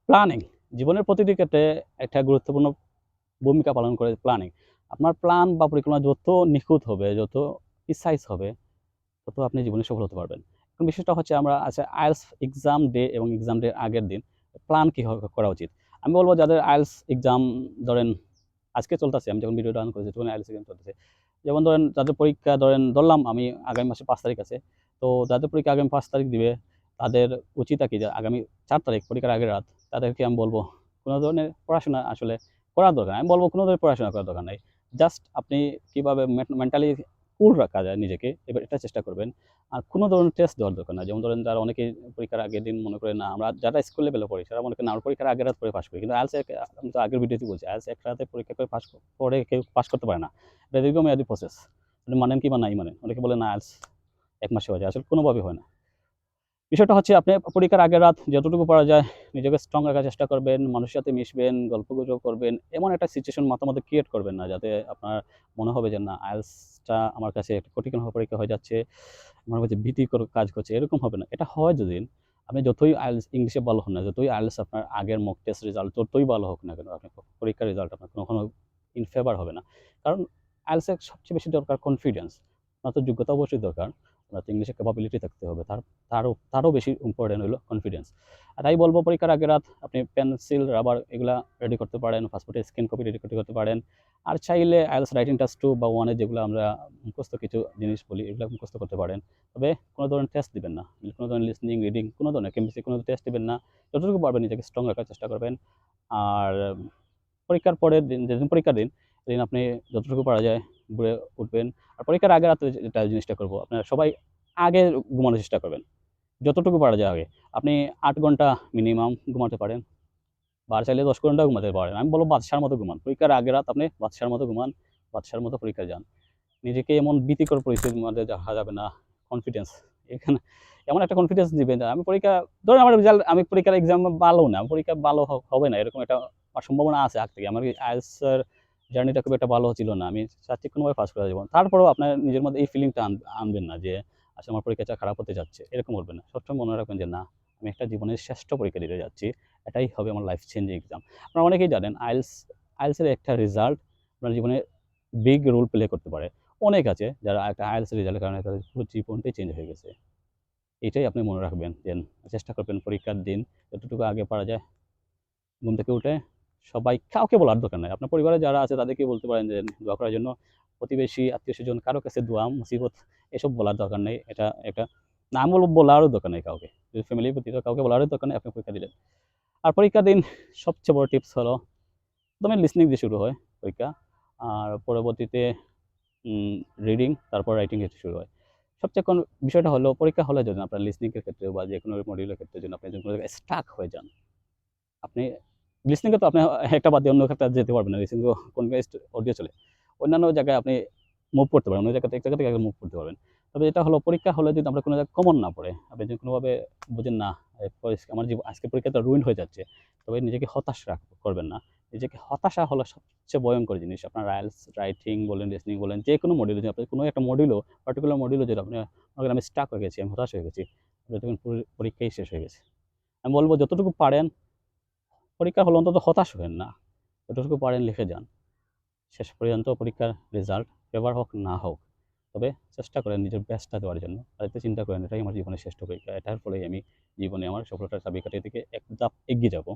Planning জীবনের প্রতিটি ক্ষেত্রে একটা গুরুত্বপূর্ণ ভূমিকা পালন করে প্ল্যানিং। আপনার প্ল্যান বা পরিকল্পনা যত নিখুঁত হবে, যত প্রিসাইজ হবে, তত আপনি জীবনে সফল হতে পারবেন। এখন বিষয়টা হচ্ছে আমরা আচ্ছা আইএলটিএস এক্সাম ডে এবং এক্সাম ডের আগের দিন প্ল্যান কি করা উচিত? আমি বলব যাদের আইএলটিএস এক্সাম ধরেন আজকে চলতেছে, আমি যখন ভিডিওটা অন করেছি তখন আইএলটিএস এক্সাম চলতেছে। যেমন ধরেন যাদের পরীক্ষা ধরলাম আমি আগামী মাসের ৫ তারিখ আছে। তো যাদের পরীক্ষা আগামী ৫ তারিখ দিবে তাদের উচিত কি যে আগামী ৪ তারিখ পরীক্ষার আগের রাত তাদেরকে আমি বলব কোন ধরনের পড়াশোনা আসলে করার দরকার নাই। আমি বলব কোন ধরনের পড়াশোনা করার দরকার নাই। জাস্ট আপনি কিভাবে মেন্টালি কুল রাখা যায় নিজেকে এবার এটা চেষ্টা করবেন। আর কোন ধরনের টেস্ট দেওয়ার দরকার নাই। যেমন ধরেন যারা অনেকেই পরীক্ষার আগের দিন মনে করে না আমরা যারা স্কুল লেভেলে পড়ি তারা মনে করেন না আমরা পরীক্ষার আগের রাত পড়ে পাস করি। কিন্তু আইএলটিএস আমি তো আগের ভিডিওতে বলছি আইএলটিএস এক রাতে পরীক্ষা করে পড়ে কেউ পাস করতে পারে না। এটা দীর্ঘমেয়াদী প্রসেস। আপনি মানেন কি বা নাই মানেন। অনেকে বলে না আইএলটিএস ১ মাসে হয়ে যায়। আসলে কোনোভাবেই হয় না। বিষয়টা হচ্ছে আপনি পরীক্ষার আগের রাত যতটুকু পারা যায় নিজেকে স্ট্রং রাখার চেষ্টা করবেন, মানুষের সাথে মিশবেন, গল্পগুজব করবেন। এমন একটা সিচুয়েশন মাথার মধ্যে ক্রিয়েট করবেন না যাতে আপনার মনে হবে যে না আইএলটিএসটা আমার কাছে একটা কঠিন পরীক্ষা হয়ে যাচ্ছে। আমার কাছে ভীতিকর কাজ করছে। এরকম হবে না। এটা হয় যেদিন আপনি যতই আইএলটিএস ইংলিশে ভালো হন না, যতই আইএলটিএস আপনার আগের মক টেস্ট রেজাল্ট যতই ভালো হোক না কেন, আপনার পরীক্ষার রেজাল্ট আপনার কখনো ইন ফেভার হবে না। কারণ আইএলটিএস এর সবচেয়ে বেশি দরকার কনফিডেন্স। আপনার তো যোগ্যতা অবশ্যই দরকার। আপনার তো ইংলিশে ক্যাপাবিলিটি থাকতে হবে। তারও বেশি ইম্পোর্টেন্ট হলো কনফিডেন্স। আর তাই বলব পরীক্ষার আগের রাত আপনি পেন্সিল, রাবার এগুলা রেডি করতে পারেন, পাসপোর্টের স্ক্যান কপি রেডি করতে পারেন। আর চাইলে আইএলটিএস রাইটিং টাস্ক 2 বা 1 এ যেগুলো আমরা মুখস্থ কিছু জিনিস বলি, এগুলো মুখস্থ করতে পারেন। তবে কোনো ধরনের টেস্ট দিবেন না। কোনো ধরনের লিসনিং, রিডিং কোনো ধরনের কেমিস্ট্রি কোনো টেস্ট দিবেন না। যতটুকু পারবেন নিজেকে স্ট্রং রাখার চেষ্টা করবেন। আর পরীক্ষার পরের দিন যেদিন পরীক্ষার দিন, সেদিন আপনি যতটুকু পারা যায় ঘুরে উঠবেন। আর পরীক্ষার আগের রাতে যেটা জিনিসটা করব, আপনারা সবাই আগে ঘুমানোর চেষ্টা করবেন। যতটুকু পারা যায় আগে। আপনি ৮ ঘন্টা মিনিমাম ঘুমাতে পারেন। বা চাইলে ১০ ঘন্টাও ঘুমাতে পারেন। আমি বলব বাদশার মতো ঘুমান। পরীক্ষার আগের রাত আপনি বাদশার মতো ঘুমান, বাদশার মতো পরীক্ষায় যান। নিজেকে এমন ভীতিকর পরিস্থিতির মধ্যে রাখা যাবে না। কনফিডেন্স এখানে এমন একটা কনফিডেন্স দিবেন যে আমি পরীক্ষা ধরেন আমার রেজাল্ট আমি পরীক্ষার এক্সাম ভালো না। পরীক্ষা ভালো হবে না এরকম একটা সম্ভাবনা আছে আগ থেকে। আমার আইএলটিএস এর জার্নিটা খুব একটা ভালো ছিল না। আমি চাচ্ছি কোনোভাবে পাস করে যাবো। তারপরেও আপনার নিজের মধ্যে এই ফিলিংটা আনবেন না যে আসলে আমার পরীক্ষাটা খারাপ হতে যাচ্ছে। এরকম বলবেন না। সবসময় মনে রাখবেন যে না, আমি একটা জীবনের শ্রেষ্ঠ পরীক্ষা দিতে যাচ্ছি। এটাই হবে আমার লাইফ চেঞ্জিং এক্সাম। আপনারা অনেকেই জানেন আইএলটিএস এর একটা রেজাল্ট আপনার জীবনে বিগ রোল প্লে করতে পারে। অনেক আছে যারা একটা আইএলটিএস রেজাল্টের কারণে তাদের পুরো জীবনটাই চেঞ্জ হয়ে গেছে। এটাই আপনি মনে রাখবেন যে চেষ্টা করবেন পরীক্ষার দিন যতটুকু আগে পারা যায় ঘুম থেকে উঠে কাউকে বলার দরকার নাই। আপনার পরিবারে যারা আছে তাদেরকে বলতে পারেন যে দোয়া করার জন্য। প্রতিবেশী, আত্মীয়স্বজন কারো কাছে দোয়া, মুসিবত এসব বলার দরকার নেই। এটা একটা না আমি বলব বলারও দরকার নেই কাউকে। যদি ফ্যামিলির প্রতি কাউকে বলারও দরকার নেই, আপনি পরীক্ষা দিলেন। আর পরীক্ষার দিন সবচেয়ে বড় টিপস হলো ১ম এ লিসনিং দিয়ে শুরু হয় পরীক্ষা। আর পরবর্তীতে রিডিং তারপর রাইটিং এ শুরু হয়। সবচেয়ে বিষয়টা হলো পরীক্ষা হলে যদি আপনার লিসনিং এর ক্ষেত্রে বা যেকোনো মডিউলের ক্ষেত্রে যদি আপনি কোনো জায়গায় স্টাক হয়ে যান, আপনি লিসনিং এ তো আপনি একটা বাদ দিয়ে অন্য একটা যেতে পারবেন না। লিসনিং তো কনভেন্সড অডিও চলে। অন্যান্য জায়গায় আপনি মুভ করতে পারেন। অন্য জায়গা থেকে এক জায়গা থেকে মুভ করতে পারবেন। তবে এটা হলো পরীক্ষা হলে যদি আপনার কোনো জায়গায় কমন না পড়ে, আপনি যদি কোনোভাবে বুঝেন না আমার আজকে পরীক্ষাটা রুইন হয়ে যাচ্ছে, তবে নিজেকে হতাশ করবেন না। নিজেকে হতাশা হলো সবচেয়ে ভয়ংকর জিনিস। আপনার আইএলটিএস রাইটিং বলেন, লিসনিং বলেন, যেকোনো মডিউলে যদি আপনি কোনো একটা পার্টিকুলার মডিউলে যদি আপনি মনে করেন আমি স্টাক হয়ে গেছি, আমি হতাশ হয়ে গেছি, আপনি দেখবেন পুরো পরীক্ষাই শেষ হয়ে গেছে। আমি বলব যতটুকু পারেন পরীক্ষা হলে অন্তত হতাশ হবেন না। যতটুকু পারেন লিখে যান। শেষ পর্যন্ত পরীক্ষার রেজাল্ট ফেভার হোক না হোক, তবে চেষ্টা করেন নিজের বেস্টটা দেওয়ার জন্য। আর এতে চিন্তা করেন এটাই আমার জীবনের শ্রেষ্ঠ পরীক্ষা। এটার ফলেই আমি জীবনে আমার সফলতার চাবিকাঠি থেকে এক ধাপ এগিয়ে যাব।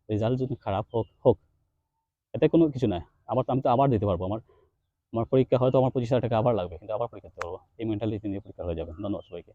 রেজাল্ট যদি খারাপ হোক। এতে কোনো কিছু নাই। আমি তো আবার দিতে পারব। আমার আমার পরীক্ষা হয়তো আমার ৳২৫,০০০ আবার লাগবে। কিন্তু আবার পরীক্ষা দিতে পারব। এই মেন্টালিটি নিয়ে পরীক্ষা হয়ে যাবে। ধন্যবাদ সবাইকে।